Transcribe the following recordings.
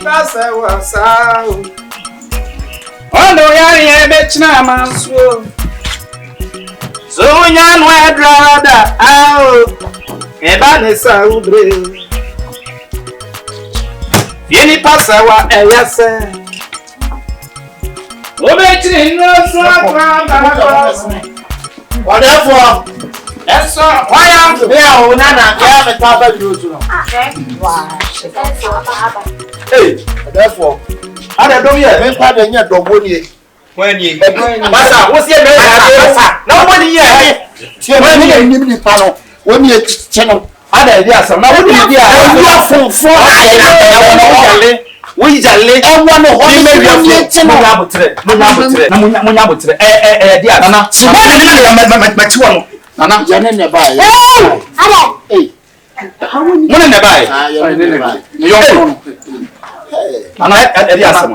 passa o sal. Quando eu ia betina manso. Sonha não é drada, eba nessa ubre. Vieni passa o essa. O betina no sua cama. Whatever. That's all. Why am I Yeah, Nana, I have a table to know. Hey, therefore, I don't hear me pardon your dog when you Massa, what's your name? Nobody here. When you need the panel, when you channel, other ideas, and now what you are for we just lay and one of the channel. Nana, you're never buy. Hey, how many never buy? You're never buy. Nana,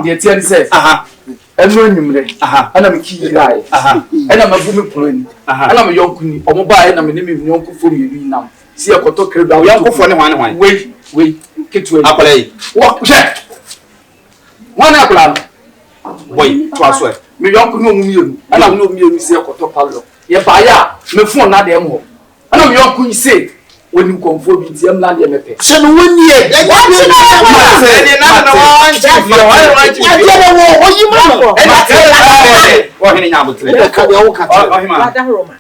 the attorney says, and I'm a key guy, and I'm a woman pulling, and I'm a young queen, or mobile, and I'm a name of young for you now. See a coto crib, young for one. Wait, get to a play. What check? One apple. Wait, twice. Me young queen, and I'm no me, see a coto palo. Ye baya me phone na dem ho ana me yon kun say woni Komfo bi ti am na de mepe se no woni e na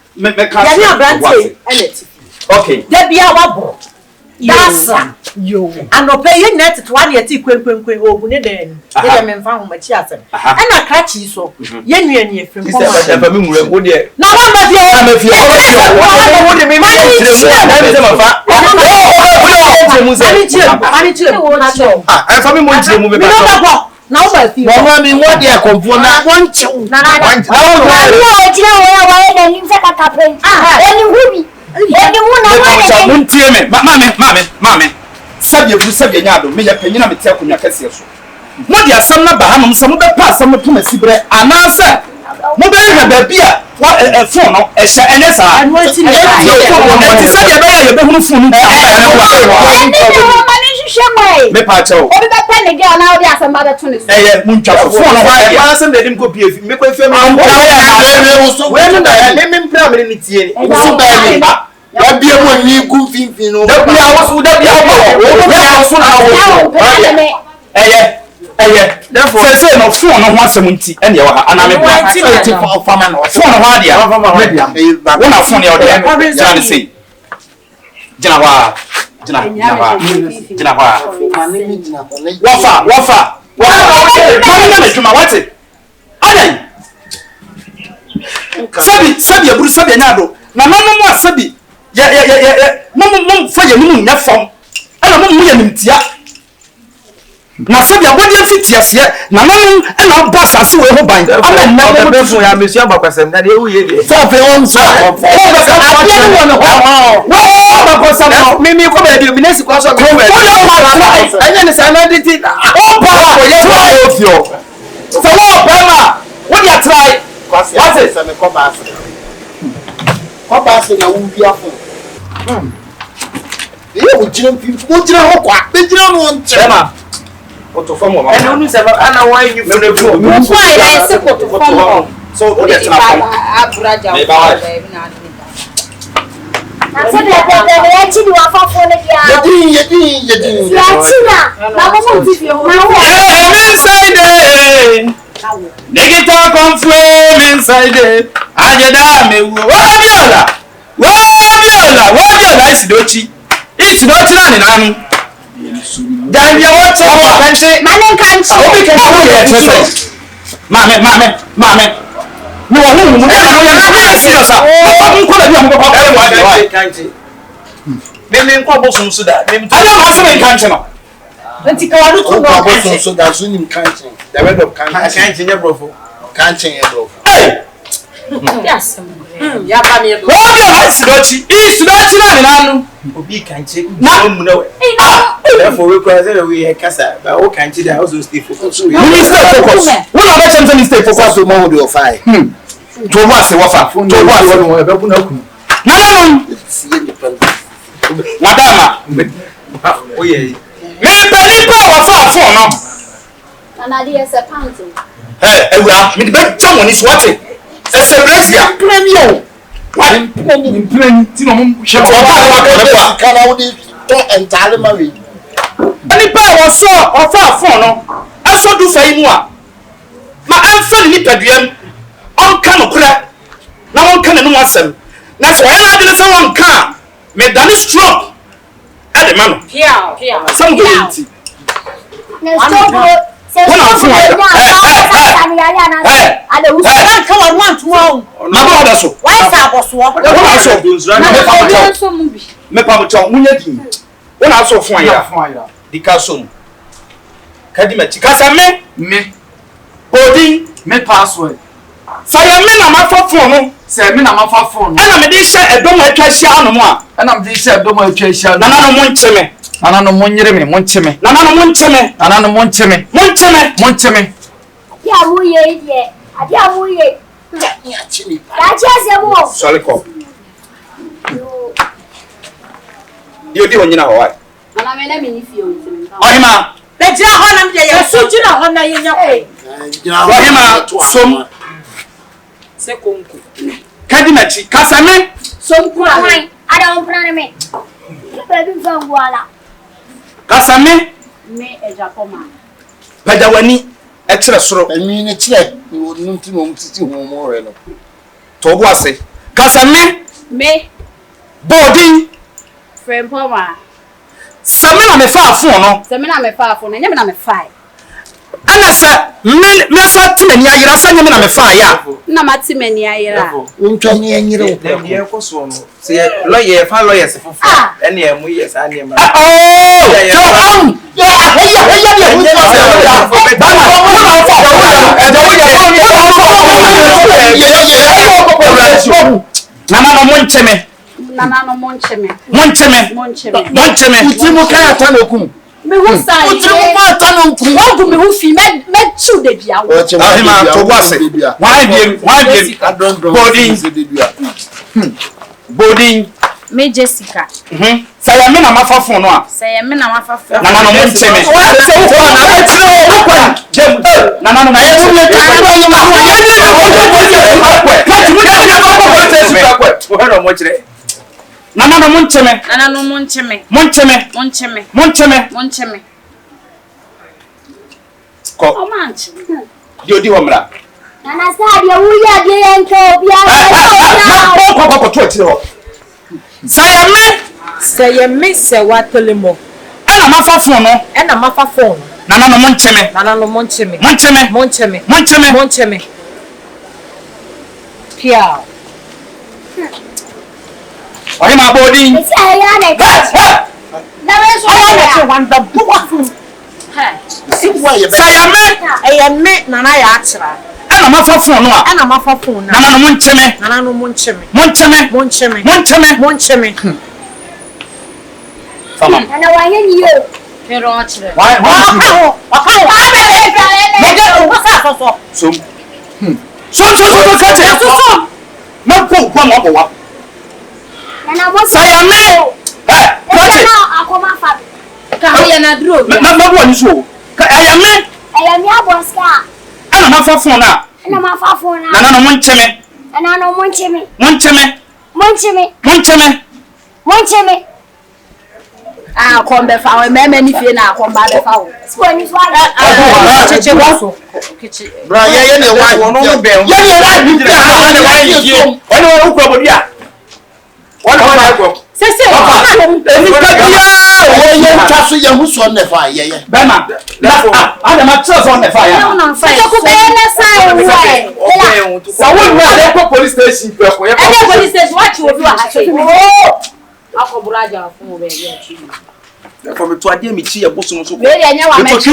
wan okay there be our Dasa yo anope ye net to one ye ti kwenkwenkwen ogu ne den ye me mfa ho machi asem e na krachi so ye nuani efrem ko ma me mure wo de na wa ma fie wo de me me na me mafa ani chire ah fa me mo chire mu be ba na wo ba fie no me wo de Komfo na won chew na wo jira wo ya wa de nim se kakape eni hubi Mame, Sabia, Sabia, me a penina me take on your cassius. What the son of Bahamum, some of the past, some of Thomas Sibre, and answer. Mobile have beer, what a phone, a share, and yes, I'm waiting. Me pacho. What did that pen again? Now there's some other 20. Eh, Muncha phone. I asked them let him go be make way for me. When I let me play in it. Ya bia mo ni gu finfin no. Da bia wo so da bia wo so na wo. Therefore say no phone no ho asem nti ene ye wa ha ana me bia. Fama no. Phone ho adia. Wo na phone ye o de. Jana say. Jana wa. Wafa. Mami na medjuma wate. Adan. Sabi aburu sabi nyado. Na mama mo asabi. Mum for your moon, that form. I don't know Tia. Now, so your body fit yes, yet. Now, and our boss are so bind. I'm never for your Monsieur Bacasem that you will for the own side. Maybe come at the Minister Class of Government. And then it's another thing. Oh, power, yes, you. So, Bama, what you try? What's it? Papa said, I won't be after. You would jump on Chema. What to form? I don't know why you know. I said, what to form. So, what is Digital Komfo inside it. Ajeda me wabiola is dochi. It's dochi na nanu. Dan ya wacha kanche. Mane kanche. Obi kanche. Mame. No hu mu ya serious ah. Nko da bi am ko kanche. Me nko bosun su da. Ana ma so me kanche no. Nti ka wadu to no kanche. So da so nim kanche. The word of kanche nya brofo. Kanche nya brofo. Hey. Yes. Ya ba me. What you is dochi? Is dochi na nanu. Obi kanche. Na mu na we. Therefore we call say we kasa. Ba o kanche da also stay focus. We stay focus. We no bet something stay focus to more do fire. To what say wafa. To what one we be bu na ku. Na. Madama. Oye. Me peli pa wafa phone no. And I did a pound. Ewura, me be jam on is what? Celebration. Premium. What? Premium. Ti no mo hwe Oba wa ko le kwa. Kana wo di to entirely marry. Ani pa wo so ofa phone no. Aso du fa yi mu a. Ma amfa ni paduam. Onka no kura. Na wonka ne no asem. Na so yana de se wonka. Me dani strong. Ade ma no. Pia. Some go eat. Na stop. Say stop. Ale wo ka wa want to. Na ba oda so. Why say aboso? Wona so. Me pa mo cho munya di. Wona so fun ya. Dika so mu. Kadi ma chika sa me. Odi Me password. saya me na mafa phone no. Se me na mafa phone. Ana me di hye edom atwa hia ano mo a. Ana me di hye edom atwa hia. Na no mo ncheme. Ana no mo nyere me, mo ncheme. Na no mo ncheme. Ana no mo ncheme. Mo ncheme. Mo ncheme. Ya wo ye die. Ade a wo ye. Ya chini. Ya chese mo. Sorry ko. Dio di onyina ho ai. Ana me na me ni fie o ntimi. Ohima. Be jira ho na me ye so jina ho na ye nya ko. Ohima som Se konku. kadi ma chi kasame. Som kura mai. Ada on prana me. Pe bi fangu ala. Kasame. Me e Japoma. Padawani e kire soro. Emi ni kire. Ni wo nti no mtiti ho mo re no. To bo ase. Kasame. Me Bodi. Frempoma. Same na me fa phone no. Se me na me fa fo na nya me na me fa. Ana sa me fa timani ayira sa nya me na me fa ya. Na mati mani ayira. Wontwa ni anyire wo. Dem ye ko so no. Se lawyer fa lawyers fufu. Ene e mu yes ane ma. Oh! Nana no moncheme. Nana no moncheme. Utimu kaya tanokum. Me hu sai. Utimu pa tanokum. Wogu me hu fi me chu de bia wo. Ahima to wase. Why biem? Body. Me Jessica. Saya me na mafa phone no a. Say me na mafa fo. Nana no moncheme. Nana no Nana no moncheme. Nana no moncheme. Ko. O manchi. Di wamra. Nana sa dia wuya de enko bia. Ko to atire ho. Say me se watelemo. Ana mafa phone no. Ena mafa phone. Nana no moncheme. Nana no moncheme. Pia. Ohima body. Esi aya na ga. Na we so Aya wanda buwa. Saya me nana ya achira. ana mafa phone no a. Ena mafa phone na. Nana no moncheme. Sama. Nana wa ye ni yo. Pero achira. Why? So kache. Na po kwa mo bo wa. Nana mo Saya me. Kache. na akoma fa. Ka ya na dro. Na bo ni so. Ka aya me. Aya mi aboska. Ana mafa phone na. Na mafa phone na. Nana no moncheme. Nana no moncheme. Ah, kombe fa we meme ni fie na komba be fa wo. So ni so ada. Cheche waso. Kichi. Bra ye ne wa Wono be. ye ne wa bi bia. Wani ukwa bodia. Wani ko. Sese Ye taso ye hu so ne fa ye. Bema. Ana ma tso so ne fa ya. na fa. So ko be na sai wo. Sa won na dey ko police station pe ko ye. Ene police station wa chi obi wa ha. Oh. Akoburaja fun be ye chi. For me to ade mi chi e boso so. We dey nya wa me chi.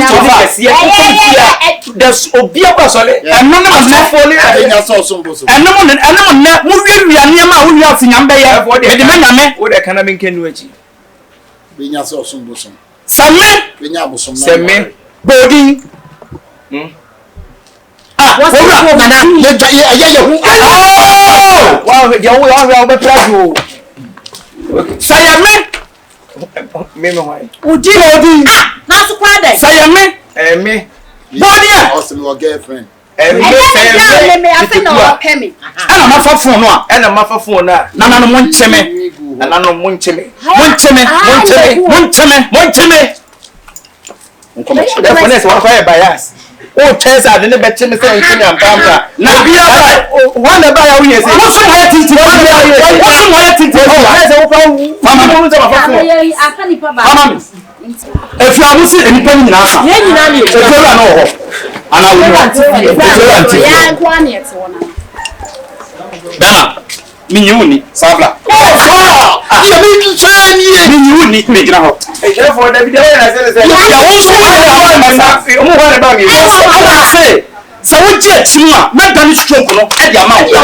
There's obia kwa sole. Eno na na foli. Enya so so mboso. Eno na mu wiawia niam a wo wia finyam be ye. E de manyame. Wo de kana men kenu achi. Benya so so mboso. Same. Benya abosom na. Seme. Bodi. What's Owura nana? Ye hu. Wow, ya be plazo. Sayame. Me why. Udi. Na so kwa dai. Sayame. Me. Bodi. your girlfriend. And then me after no pay me. Ana mafa phone no a. Ana mafa phone na. Na no moncheme. Na no moncheme. Moncheme. The phone is one fire bias. Oh, chance I didn't bet you say anything and pamper. Na bia one about how you say. What's so high titi? Mama. If you are missing any penny now. If you are no. And I will not. Yeah, one yet one. Dana, minyuni sabla. Oh, you mean to say Minyuni make na ho. E je for the video na say. Ya wo so I say, so we je chima, na dan stroke no, e dia ma wo. Ya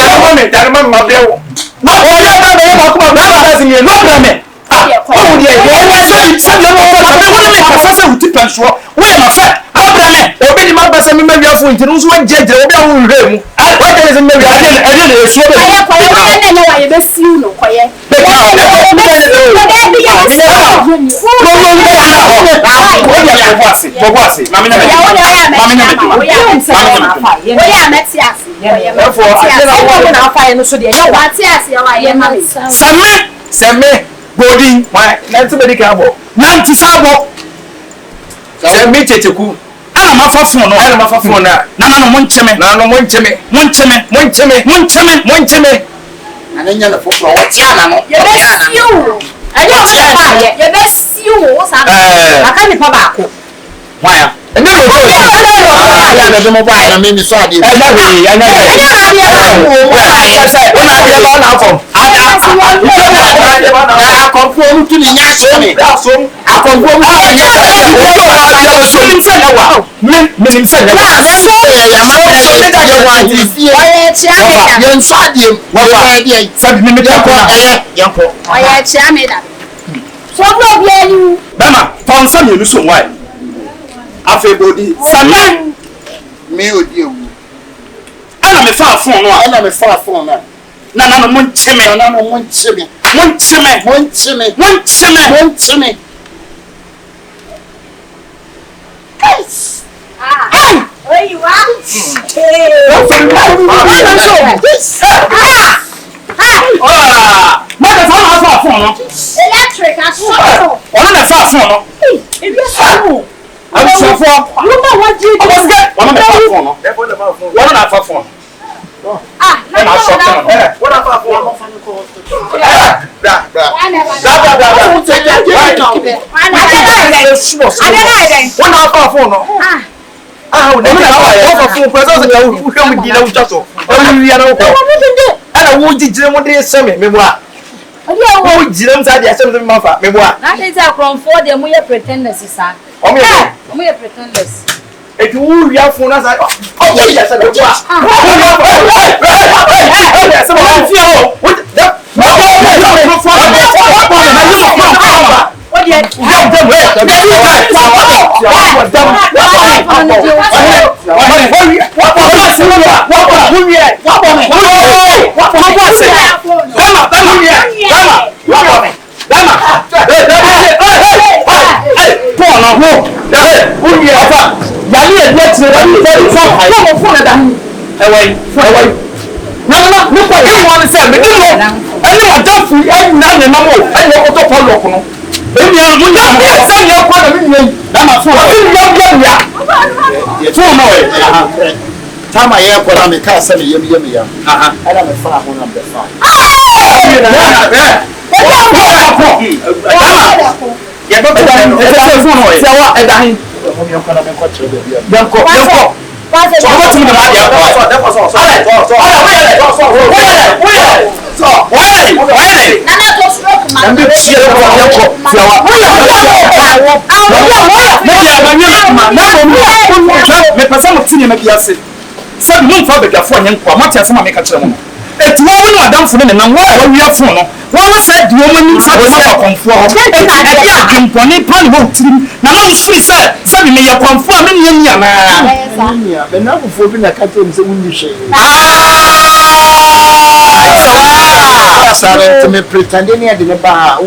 ma brewo. Na o ya ba be ma kuma ba ba sin ye no brame. Ah, o de e say no mo ba be wona me kasa se huti penso. We ma fa, abrame. Obi di ma ba se me mawia fo nti no so jeje obi a wo hwe mu. Wa de se mawia E de e so be. Koye na wa ye be siu no koye. Seme body why nanti be dikabo Nanti sabo. seme checheku Ana mafa phone no. ana mafa phone na No moncheme. na no moncheme ananya na fofo what ya na no Ye be siu. Ye be siu o sa. Aka ni pa ba ko. Why? ene mo go ya na demo ba na me ni so ade Ena we, ena na akonfo mu tu ni nya so ni akonfo mu tu ni nya so Minim se na wa. Minim se na wa. ya ma ya da je wa ti fie Oye chia me da. yen so ade mo ba ade Sabi mi ta ko na. yanko Oye chia me da. So no bi anu. Bema, tonsa mi nu so why? Afi body. Sami. me odi ewu Ana me fa phone no a. ana me fa phone na Na no moncheme. na no moncheme Where you are? Mother fa phone no. Electric assault. Ona na fa phone no. If you saw. I'm so for. You know what you do? Ona na fa phone no. therefore the phone Ona na fa phone. Ah, Na shop no. what about phone one about phone no ah na na phone person say you hwe mu di na utwa so e wi ya na ko ana wo jijire mo de seme me bo a wo jijire mo sa de seme me ma fa me bo a That is a comfort them we pretenders sir. o me We pretenders. e tu wo wi phone na sa o wo ya sa me bo a se mo fi o Tama ye ko na me ka se me yem ya ana me fa ho na be fa Ya do phone no. E se phone no. Se wa e da hin. ho me ko na me ko chere be bia Yanko. So what you na ya ko. Nana to stroke man. Ambi chie ko yanko. Se wa. Me pesa mo tini me biase. Se mo fa be gafo nyenko, mo tia se ma me ka kire mo. Etu wo no adamfo ne nan wo a wia fo no. Wo wo sa di wo mani sa ko sa konfo ho. E bi adwemponi pa ne wo tirim. Na no suri se me ye konfo a me nya na. ya be na fofo bi na ka tem se wunni hwe sare to me pretending e de me ba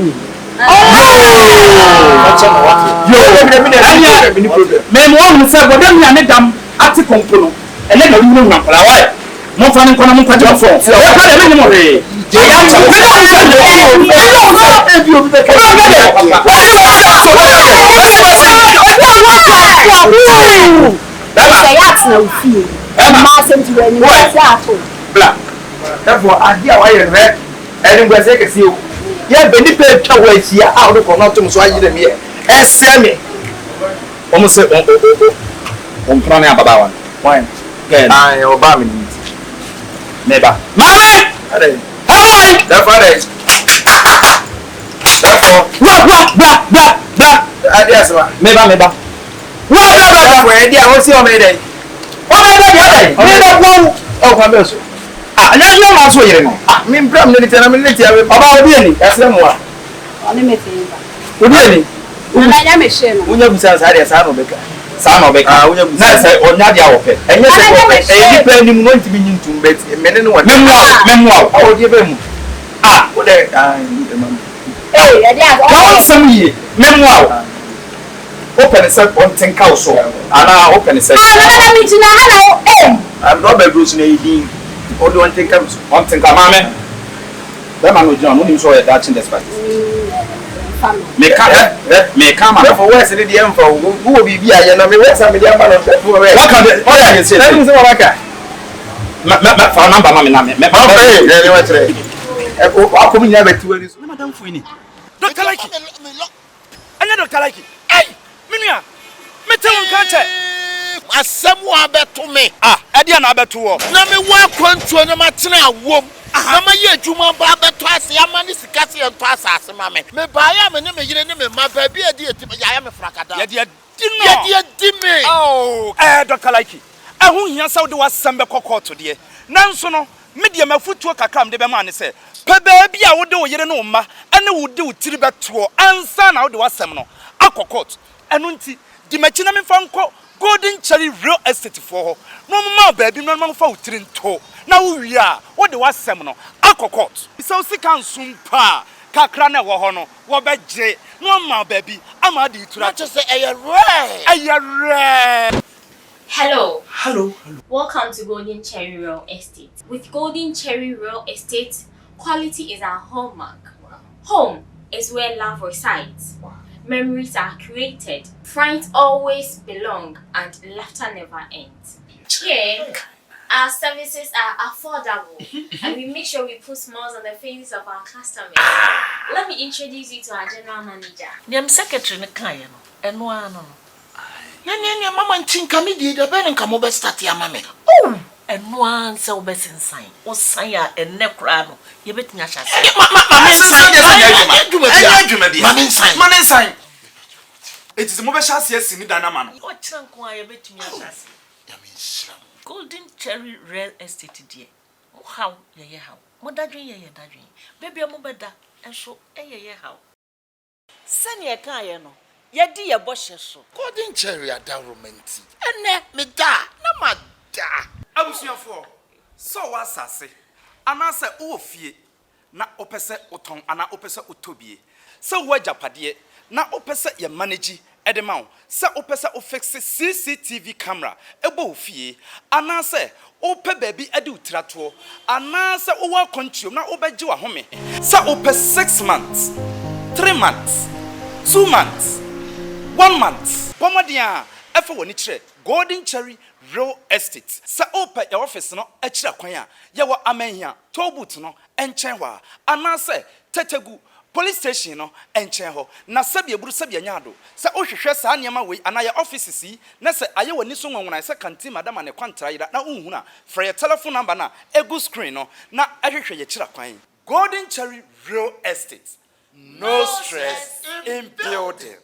Me mo no se bodam ya ne dam. ati konkono ene na wunu na kola wa mo fa ni kono mo kwaje fo o ka de me ni mo re je ya cha me na so e bi obi be ka bla therefore adia wa ye re eni ngwese ke si o ye be ni pe twa wa hia a o ko na to so ayi de me ese me o mo se on prend un baba wan why ah o ba mi ni neba mama allez hey therefore bla adias ma meba wa dia o si o me dey o me dey me dey won o kwa be so ah anya ma so yire no ah mi mpram ne tia na mi ne tia baba odi ani yasre mo wa Oni metinga. odi ani Na nya me hye no. unya busa sa dia sa no beka ah unya busa na say onya dia wo pe enye se wo pe e di pe ni mu no ntimi nyintum bet me ne no wa memwa odi be mu ah o de ah Eh, ya dia go. ka onsam yi memwa open se on tinka so ana open se Na mi tina ha na eh. I'm not be bruce na yi o do on tinka mame be ma no jina no ni so e da chin despite me ka ma for west ni dey emfa wo bibi aye na me west am dey am na for west what can the all ya say na mi se wa ka ma fa number ma me na me eh ni wa tire e ko akomu nya betu ani so na madam fu ni Dr. Like anya Dr. Like eh minua me te won ka che asem wa beto me e dia na beto wo na me wa kwantuo na matena awom na ma ye adwuma ba beto ase amane sikase ento asase ma me ba ya me ne me yire ne me ma ba bi adi eti ya me frakada ye dia di me oh Dr. Like ho hia saw de wasem be kokkoto de nanso no me de mafutuo kakam de be ma ne se pe ba bi a wo de wo yire no ma ene wo de wo tiri beto ansa na wo de wasem no akokot eno nti di machi na me fa nko Golden Cherry Real Estate for ho no ma baby no ma fa wo tiri nto na wo wi a wo de wasem no akokot so sika nsum pa kakra na wo ho no wo begye no ma baby ama de itura to say ayare Hello. Hello. Welcome to Golden Cherry Real Estate. With Golden Cherry Real Estate, quality is our hallmark. Wow. Home is where love resides. Wow. Memories are created. Friends always belong and laughter never ends. Here, our services are affordable and we make sure we put smiles on the faces of our customers. Let me introduce you to our general manager. Dem secretary ne kan ye no eno ano no Nanya mama nchinka me die da be nka mo be start ya mama. Oh, eno an se wo be sensan. Wo san ya enne kra no. Ye betinya hyase. Mama sensan ye san ya adwuma bia. Mama sensan. It is mo be hyase asini dana ma no. O kira nko a ye betumi hyase. Ya me nshira. Golden Cherry Real Estate die. Mo haw ye haw. Mo dadwen ye dadwen. Baby mo beda enso ye haw. Sane e kan ye no. Yedi ye boshe so. Golden Cherry adornment. Ene me da na ma da. Abusuafo. So wasase. Anase wo fie na opese oton ana opese otobie. Se wo ajapade na opese ye manage edema wo. Se opese o fix CCTV camera ebo fie. Anase ope baby edi utrato. Anase wo wa control na obeje wa home. Se ope 6 months, 3 months, 2 months, 1 month. Pomodia efe woni kire Golden Cherry Real Estate. Sa open your office no e kire kwan a ye wo amahia tobut no enchen wa anase tetegu police station no enchen ho na sabe eburu sabe anyado sa ohwehwe sa niam we anaye offices yi na se aye woni so nwonwona se kanti madam ne kwantara yira na unhuna for your telephone number na egu screen no na ehwehwe ye kire kwan Golden Cherry Real Estate. No stress in building.